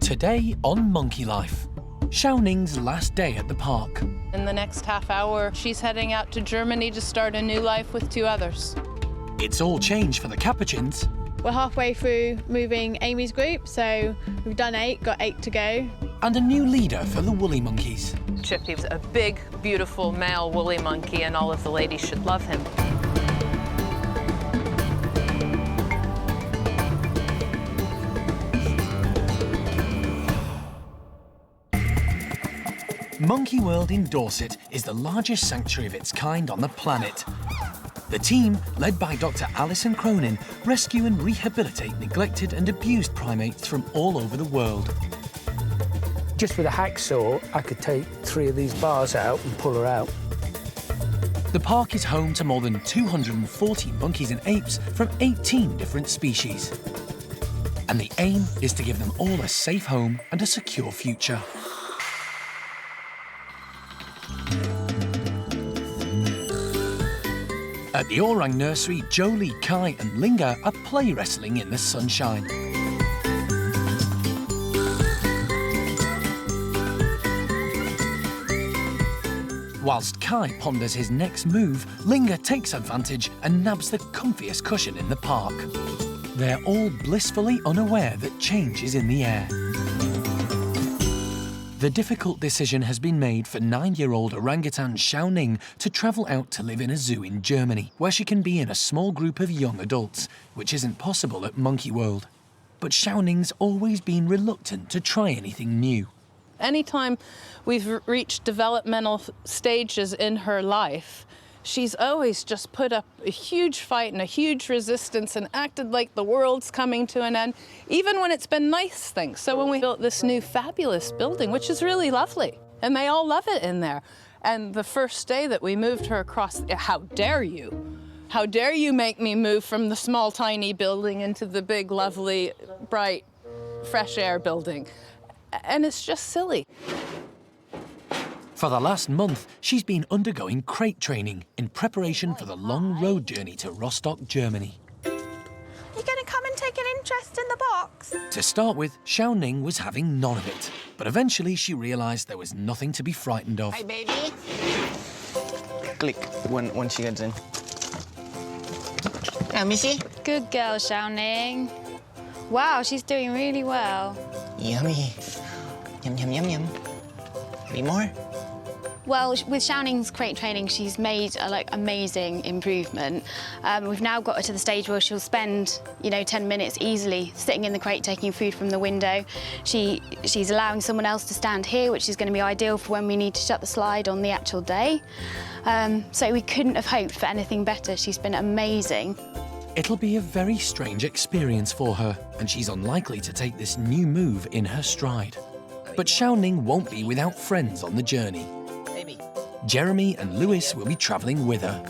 Today on Monkey Life, Hsiao-Ning's last day at the park. In the next half hour, she's heading out to Germany to start a new life with 2 others. It's all changed for the capuchins. We're halfway through moving Amy's group, so we've done 8, got 8 to go. And a new leader for the woolly monkeys. Chippy's a big, beautiful male woolly monkey, and all of the ladies should love him. Monkey World in Dorset is the largest sanctuary of its kind on the planet. The team, led by Dr. Alison Cronin, rescue and rehabilitate neglected and abused primates from all over the world. Just with a hacksaw, I could take 3 of these bars out and pull her out. The park is home to more than 240 monkeys and apes from 18 different species. And the aim is to give them all a safe home and a secure future. At the Orang nursery, Jolie, Kai and Linga are play wrestling in the sunshine. Whilst Kai ponders his next move, Linga takes advantage and nabs the comfiest cushion in the park. They're all blissfully unaware that change is in the air. The difficult decision has been made for 9-year-old orangutan Hsiao-Ning to travel out to live in a zoo in Germany, where she can be in a small group of young adults, which isn't possible at Monkey World. But Hsiao-Ning's always been reluctant to try anything new. Anytime we've reached developmental stages in her life, she's always just put up a huge fight and a huge resistance and acted like the world's coming to an end, even when it's been nice things. So when we built this new fabulous building, which is really lovely, and they all love it in there, and the first day that we moved her across, how dare you? How dare you make me move from the small, tiny building into the big, lovely, bright, fresh air building? And it's just silly. For the last month, she's been undergoing crate training in preparation for the long road journey to Rostock, Germany. You gonna come and take an interest in the box? To start with, Hsiao-Ning was having none of it, but eventually she realised there was nothing to be frightened of. Hi, baby. Click when she gets in. Now, Missy. Good girl, Hsiao-Ning. Wow, she's doing really well. Yummy. Yum, yum, yum, yum. Any more? Well, with Hsiao-Ning's crate training, she's made a amazing improvement. We've now got her to the stage where she'll spend, 10 minutes easily sitting in the crate taking food from the window. She's allowing someone else to stand here, which is going to be ideal for when we need to shut the slide on the actual day. So we couldn't have hoped for anything better. She's been amazing. It'll be a very strange experience for her, and she's unlikely to take this new move in her stride. But Hsiao-Ning won't be without friends on the journey. Baby. Jeremy and Lewis will be travelling with her.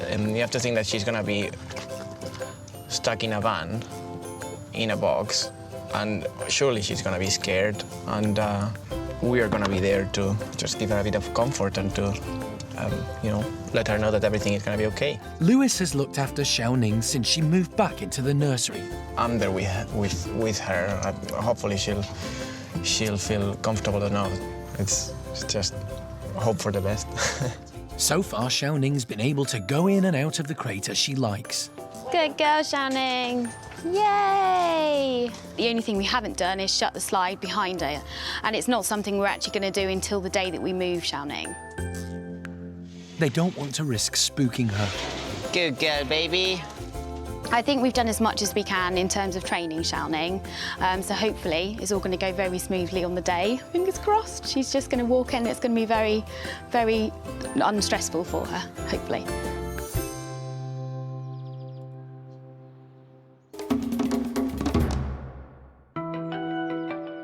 And you have to think that she's gonna be stuck in a van, in a box, and surely she's gonna be scared. And we are gonna be there to just give her a bit of comfort and to, let her know that everything is gonna be okay. Lewis has looked after Hsiao-Ning since she moved back into the nursery. I'm there with her. Hopefully she'll feel comfortable enough. It's just hope for the best. So far, Hsiao-Ning's been able to go in and out of the crate as she likes. Good girl, Hsiao-Ning. Yay! The only thing we haven't done is shut the slide behind her, and it's not something we're actually going to do until the day that we move Hsiao-Ning. They don't want to risk spooking her. Good girl, baby. I think we've done as much as we can in terms of training Hsiao-Ning, so hopefully it's all going to go very smoothly on the day. Fingers crossed. She's just going to walk in. It's going to be very, very unstressful for her, hopefully.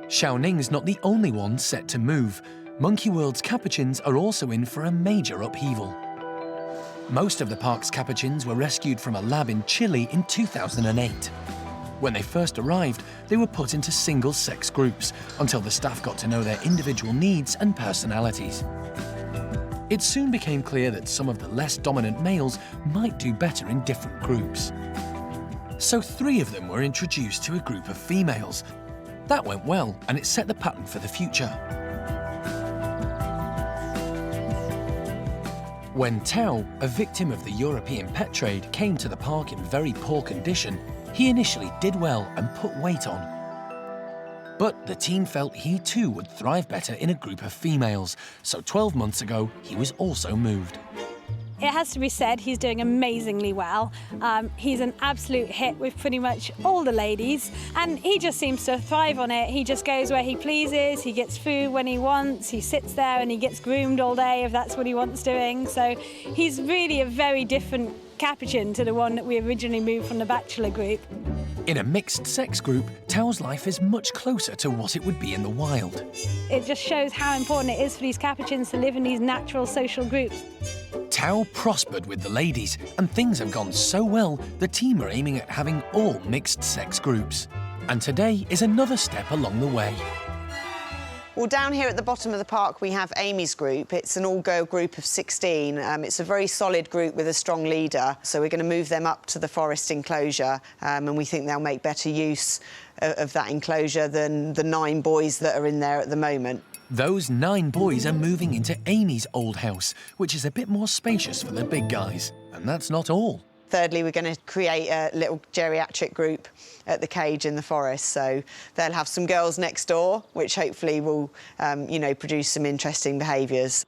Hsiao-Ning's not the only one set to move. Monkey World's capuchins are also in for a major upheaval. Most of the park's capuchins were rescued from a lab in Chile in 2008. When they first arrived, they were put into single-sex groups until the staff got to know their individual needs and personalities. It soon became clear that some of the less dominant males might do better in different groups. So 3 of them were introduced to a group of females, That went well, and it set the pattern for the future. When Tao, a victim of the European pet trade, came to the park in very poor condition, he initially did well and put weight on. But the team felt he too would thrive better in a group of females, so 12 months ago he was also moved. It has to be said, he's doing amazingly well. He's an absolute hit with pretty much all the ladies, and he just seems to thrive on it. He just goes where he pleases, he gets food when he wants, he sits there and he gets groomed all day if that's what he wants doing. So he's really a very different capuchin to the one that we originally moved from the bachelor group. In a mixed-sex group, Tao's life is much closer to what it would be in the wild. It just shows how important it is for these capuchins to live in these natural social groups. Tao prospered with the ladies, and things have gone so well, the team are aiming at having all mixed-sex groups. And today is another step along the way. Well, down here at the bottom of the park, we have Amy's group. It's an all-girl group of 16. It's a very solid group with a strong leader. So we're going to move them up to the forest enclosure, and we think they'll make better use of that enclosure than the 9 boys that are in there at the moment. Those 9 boys are moving into Amy's old house, which is a bit more spacious for the big guys. And that's not all. Thirdly, we're going to create a little geriatric group at the cage in the forest. So they'll have some girls next door, which hopefully will, you know, produce some interesting behaviours.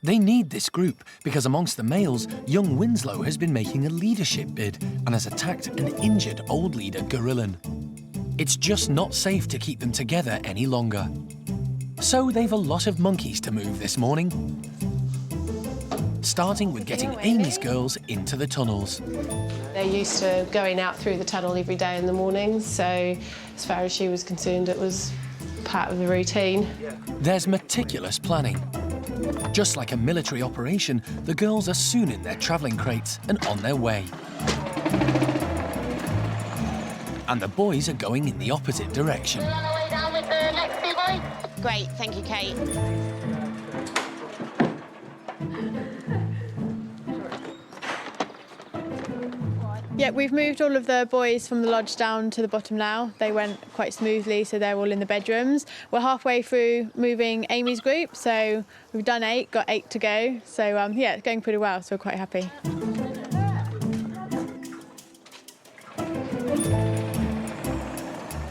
They need this group because amongst the males, young Winslow has been making a leadership bid and has attacked an injured old leader, Gorillan. It's just not safe to keep them together any longer. So they've a lot of monkeys to move this morning, starting with getting Amy's girls into the tunnels. They're used to going out through the tunnel every day in the morning, so as far as she was concerned, it was part of the routine. There's meticulous planning. Just like a military operation, the girls are soon in their travelling crates and on their way. And the boys are going in the opposite direction. Great, thank you, Kate. Yeah, we've moved all of the boys from the lodge down to the bottom now. They went quite smoothly, so they're all in the bedrooms. We're halfway through moving Amy's group, so we've done 8, got 8 to go. So, yeah, it's going pretty well, so we're quite happy.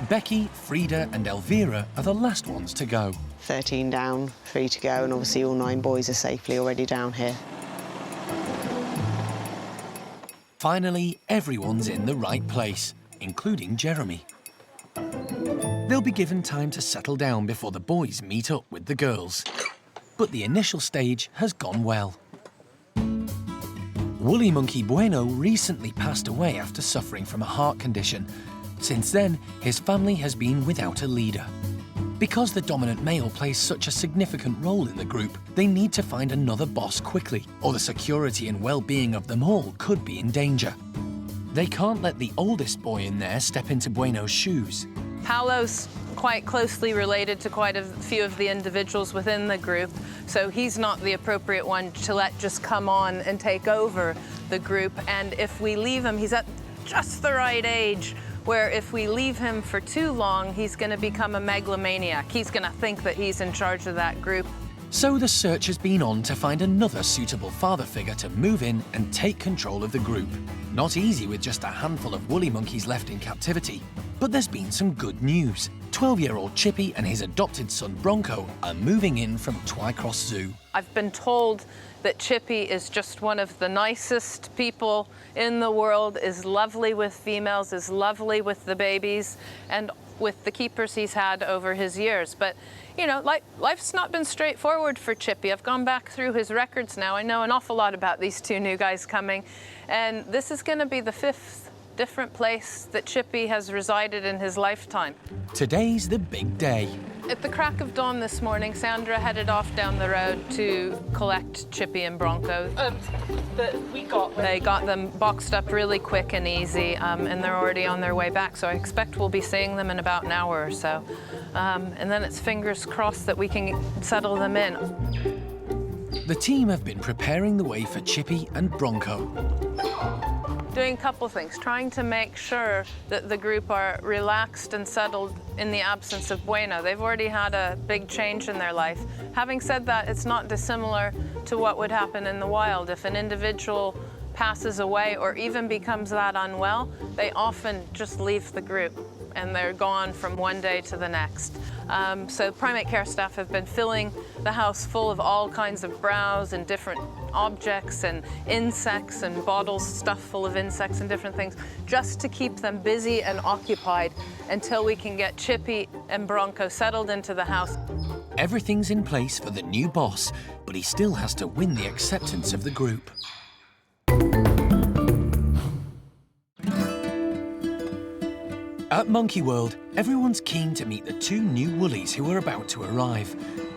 Becky, Frida and Elvira are the last ones to go. 13 down, 3 to go, and obviously all 9 boys are safely already down here. Finally, everyone's in the right place, including Jeremy. They'll be given time to settle down before the boys meet up with the girls. But the initial stage has gone well. Woolly Monkey Bueno recently passed away after suffering from a heart condition. Since then, his family has been without a leader. Because the dominant male plays such a significant role in the group, they need to find another boss quickly, or the security and well-being of them all could be in danger. They can't let the oldest boy in there step into Bueno's shoes. Paolo's quite closely related to quite a few of the individuals within the group, so he's not the appropriate one to let just come on and take over the group. And if we leave him, he's at just the right age where if we leave him for too long, he's going to become a megalomaniac. He's going to think that he's in charge of that group. So the search has been on to find another suitable father figure to move in and take control of the group. Not easy with just a handful of woolly monkeys left in captivity. But there's been some good news. 12-year-old Chippy and his adopted son Bronco are moving in from Twycross Zoo. I've been told that Chippy is just one of the nicest people in the world, is lovely with females, is lovely with the babies, and with the keepers he's had over his years. But, you know, life's not been straightforward for Chippy. I've gone back through his records now. I know an awful lot about these 2 new guys coming, and this is going to be the 5th different place that Chippy has resided in his lifetime. Today's the big day. At the crack of dawn this morning, Sandra headed off down the road to collect Chippy and Bronco. They got them boxed up really quick and easy, and they're already on their way back, so I expect we'll be seeing them in about an hour or so. And then it's fingers crossed that we can settle them in. The team have been preparing the way for Chippy and Bronco. doing a couple things, trying to make sure that the group are relaxed and settled in the absence of Bueno. They've already had a big change in their life. Having said that, it's not dissimilar to what would happen in the wild. If an individual passes away or even becomes that unwell, they often just leave the group and they're gone from one day to the next. So primate care staff have been filling the house full of all kinds of browse and different objects and insects and bottles stuffed full of insects and different things, just to keep them busy and occupied until we can get Chippy and Bronco settled into the house. Everything's in place for the new boss, but he still has to win the acceptance of the group. At Monkey World, everyone's keen to meet the two new woolies who are about to arrive.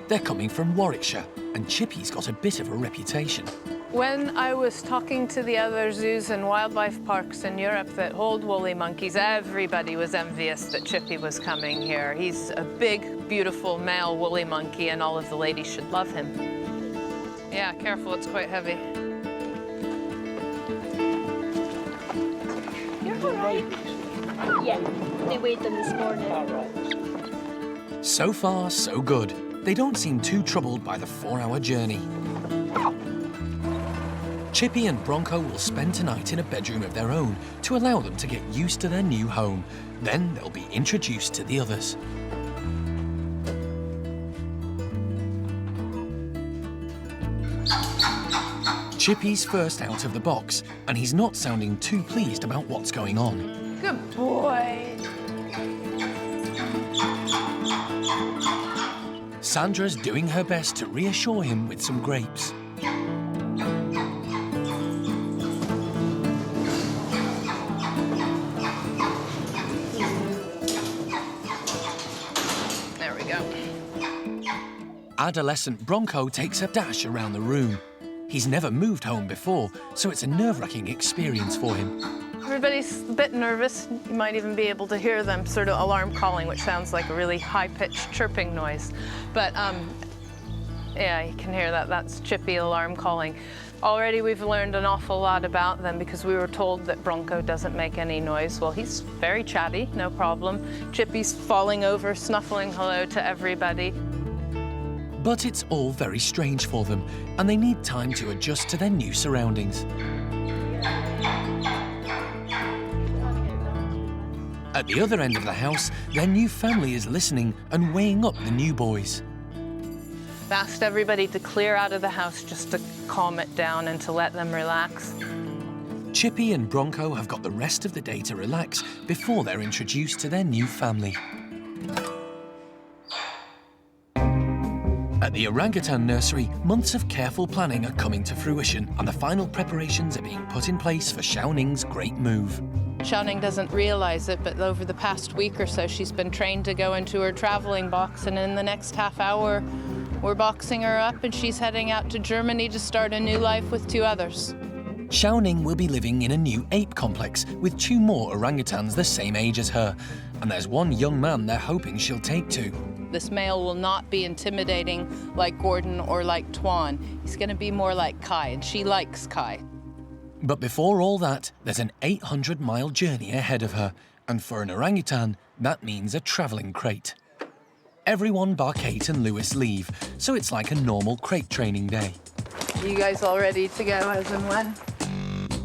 They're coming from Warwickshire, and Chippy's got a bit of a reputation. When I was talking to the other zoos and wildlife parks in Europe that hold woolly monkeys, everybody was envious that Chippy was coming here. He's a big, beautiful male woolly monkey, and all of the ladies should love him. Yeah, careful, it's quite heavy. You're all right. Yeah, they weighed them this morning. So far, so good. They don't seem too troubled by the 4-hour journey. Chippy and Bronco will spend tonight in a bedroom of their own to allow them to get used to their new home. Then they'll be introduced to the others. Chippy's first out of the box, and he's not sounding too pleased about what's going on. Good boy. Sandra's doing her best to reassure him with some grapes. There we go. Adolescent Bronco takes a dash around the room. He's never moved home before, so it's a nerve-wracking experience for him. Everybody's a bit nervous. You might even be able to hear them sort of alarm calling, which sounds like a really high-pitched chirping noise. But yeah, you can hear that. That's Chippy alarm calling. Already we've learned an awful lot about them because we were told that Bronco doesn't make any noise. Well, he's very chatty, no problem. Chippy's falling over, snuffling hello to everybody. But it's all very strange for them, and they need time to adjust to their new surroundings. At the other end of the house, their new family is listening and weighing up the new boys. I've asked everybody to clear out of the house just to calm it down and to let them relax. Chippy and Bronco have got the rest of the day to relax before they're introduced to their new family. At the orangutan nursery, months of careful planning are coming to fruition, and the final preparations are being put in place for Hsiao-Ning's great move. Hsiao-Ning doesn't realize it, but over the past week or so, she's been trained to go into her traveling box, and in the next half hour, we're boxing her up, and she's heading out to Germany to start a new life with 2 others. Hsiao-Ning will be living in a new ape complex with 2 more orangutans the same age as her, and there's one young man they're hoping she'll take to. This male will not be intimidating like Gordon or like Tuan. He's going to be more like Kai, and she likes Kai. But before all that, there's an 800-mile journey ahead of her, and for an orangutan, that means a travelling crate. Everyone bar Kate and Lewis leave, so it's like a normal crate training day. You guys all ready to go as and when?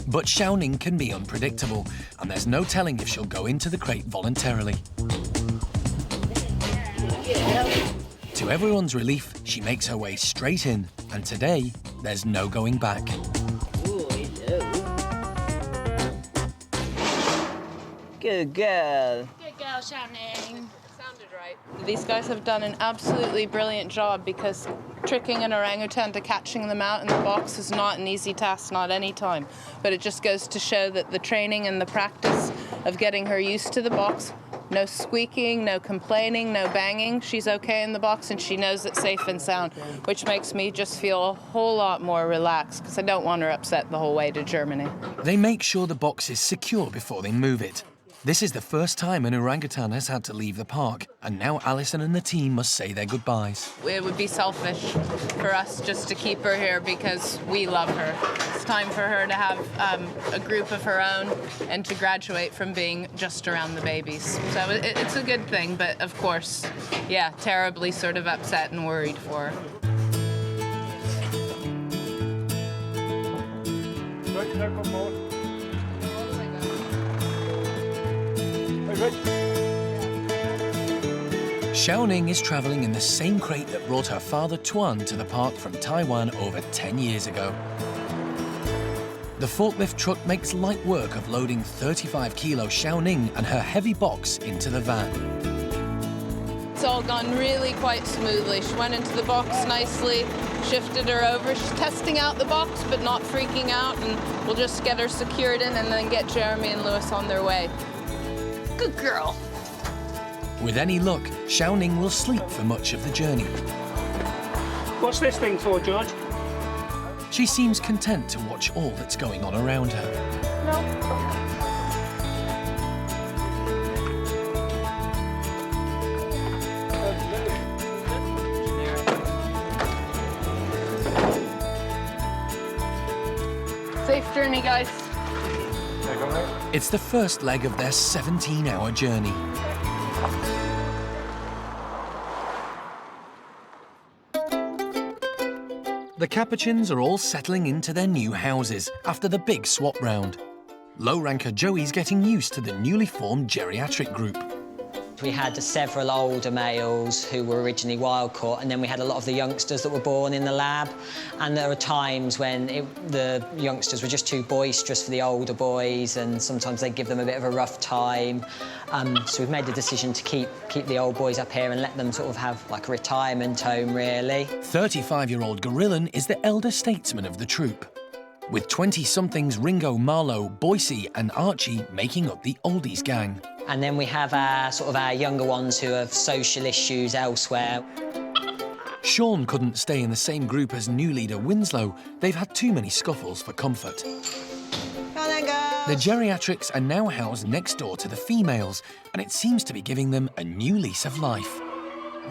But Hsiao-Ning can be unpredictable, and there's no telling if she'll go into the crate voluntarily. To everyone's relief, she makes her way straight in, and today, there's no going back. Good girl. Good girl, Hsiao-Ning. Sounded right. These guys have done an absolutely brilliant job because tricking an orangutan to catching them out in the box is not an easy task, not any time. But it just goes to show that the training and the practice of getting her used to the box, no squeaking, no complaining, no banging. She's okay in the box and she knows it's safe and sound, which makes me just feel a whole lot more relaxed because I don't want her upset the whole way to Germany. They make sure the box is secure before they move it. This is the first time an orangutan has had to leave the park, and now Alison and the team must say their goodbyes. It would be selfish for us just to keep her here because we love her. It's time for her to have a group of her own and to graduate from being just around the babies. So it's a good thing, but of course, yeah, terribly sort of upset and worried for her. Hsiao-Ning is travelling in the same crate that brought her father Tuan to the park from Taiwan over 10 years ago. The forklift truck makes light work of loading 35-kilo Hsiao-Ning and her heavy box into the van. It's all gone really quite smoothly. She went into the box nicely, shifted her over. She's testing out the box, but not freaking out, and we'll just get her secured in and then get Jeremy and Lewis on their way. Good girl. With any luck, Hsiao-Ning will sleep for much of the journey. What's this thing for, George? She seems content to watch all that's going on around her. Safe journey, guys. It's the first leg of their 17-hour journey. The capuchins are all settling into their new houses after the big swap round. Low-ranker Joey's getting used to the newly formed geriatric group. We had several older males who were originally wild-caught, and then we had a lot of the youngsters that were born in the lab. And there were times when the youngsters were just too boisterous for the older boys, and sometimes they'd give them a bit of a rough time. So we've made the decision to keep the old boys up here and let them sort of have like a retirement home, really. 35-year-old Gorillan is the elder statesman of the troop, with 20-somethings Ringo, Marlowe, Boise and Archie making up the oldies gang. And then we have our younger ones who have social issues elsewhere. Sean couldn't stay in the same group as new leader Winslow. They've had too many scuffles for comfort. The geriatrics are now housed next door to the females, and it seems to be giving them a new lease of life.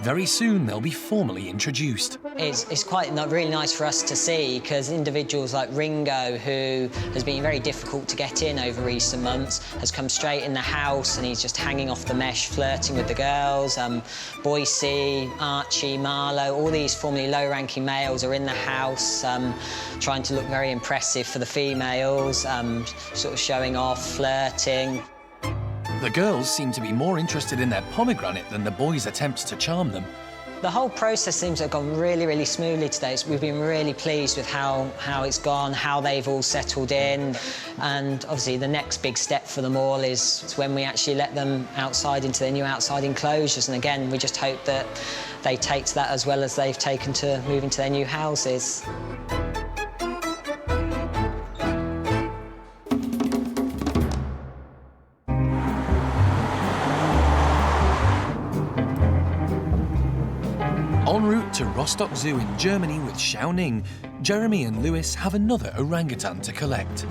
Very soon, they'll be formally introduced. It's quite really nice for us to see, because individuals like Ringo, who has been very difficult to get in over recent months, has come straight in the house and he's just hanging off the mesh, flirting with the girls. Boise, Archie, Marlowe, all these formerly low-ranking males are in the house, trying to look very impressive for the females, sort of showing off, flirting. The girls seem to be more interested in their pomegranate than the boys' attempts to charm them. The whole process seems to have gone really, really smoothly today. We've been really pleased with how it's gone, how they've all settled in. And obviously the next big step for them all is when we actually let them outside into their new outside enclosures. And again, we just hope that they take to that as well as they've taken to moving to their new houses. En route to Rostock Zoo in Germany with Hsiao-Ning, Jeremy and Lewis have another orangutan to collect.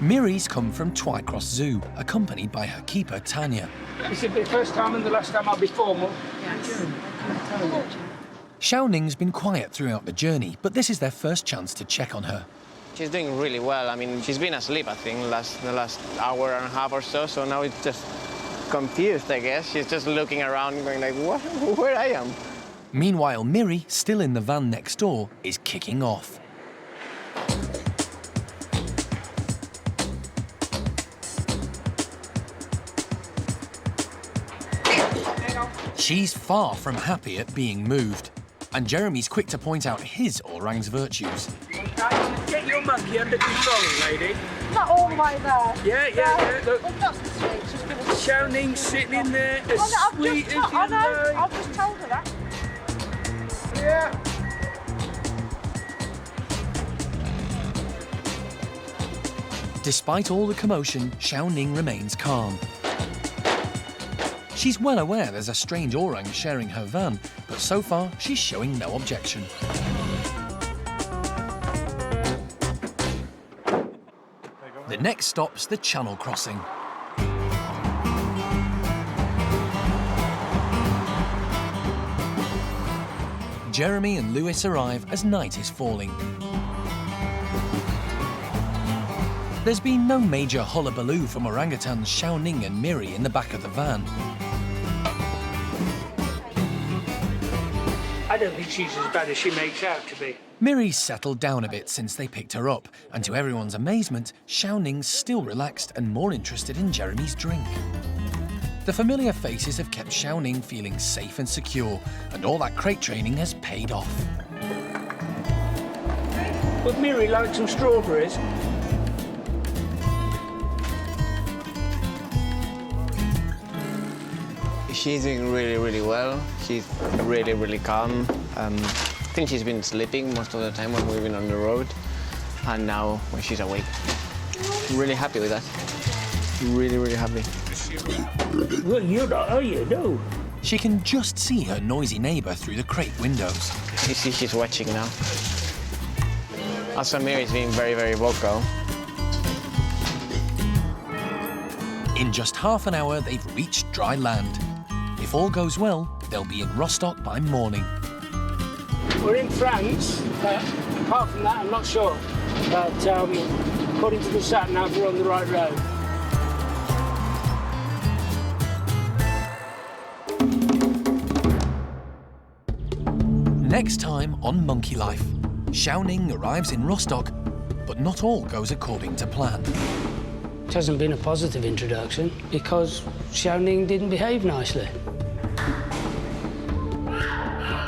Miri's come from Twycross Zoo, accompanied by her keeper, Tanya. Is it the first time and the last time I'll be formal? Yes. Hsiao-Ning's been quiet throughout the journey, but this is their first chance to check on her. She's doing really well. I mean, she's been asleep, I think, the last hour and a half or so, so now it's just confused, I guess. She's just looking around going like, what? Where I am? Meanwhile, Miri, still in the van next door, is kicking off. She's far from happy at being moved, and Jeremy's quick to point out his orang's virtues. Get your monkey under control, lady. Not all the way there. Yeah. Look, Well, that's the sweet. She's gonna... Hsiao-Ning sitting in there as sweet as you I know. like. I've just told her that. Yeah. Despite all the commotion, Hsiao-Ning remains calm. She's well aware there's a strange orang sharing her van, but so far she's showing no objection. The Next stop's the Channel crossing. Jeremy and Lewis arrive as night is falling. There's been no major hullabaloo from orangutans Hsiao-Ning and Miri in the back of the van. I don't think she's as bad as she makes out to be. Miri's settled down a bit since they picked her up, and to everyone's amazement, Hsiao-Ning's still relaxed and more interested in Jeremy's drink. The familiar faces have kept Hsiao-Ning feeling safe and secure, and all that crate training has paid off. Would Miri like some strawberries? She's doing really, really well. She's really, really calm. I think she's been sleeping most of the time when we've been on the road, and now when she's awake. Really happy with that. Really, really happy. Well, you're not, are you? No. She can just see her noisy neighbour through the crate windows. You see she's watching now. Also, Mary's being very, very vocal. In just half an hour, they've reached dry land. If all goes well, they'll be in Rostock by morning. We're in France, but apart from that, I'm not sure. But according to the sat-nav, we're on the right road. Next time on Monkey Life, Hsiao-Ning arrives in Rostock, but not all goes according to plan. It hasn't been a positive introduction because Hsiao-Ning didn't behave nicely.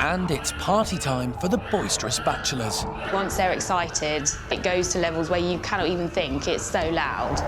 And it's party time for the boisterous bachelors. Once they're excited, it goes to levels where you cannot even think. It's so loud.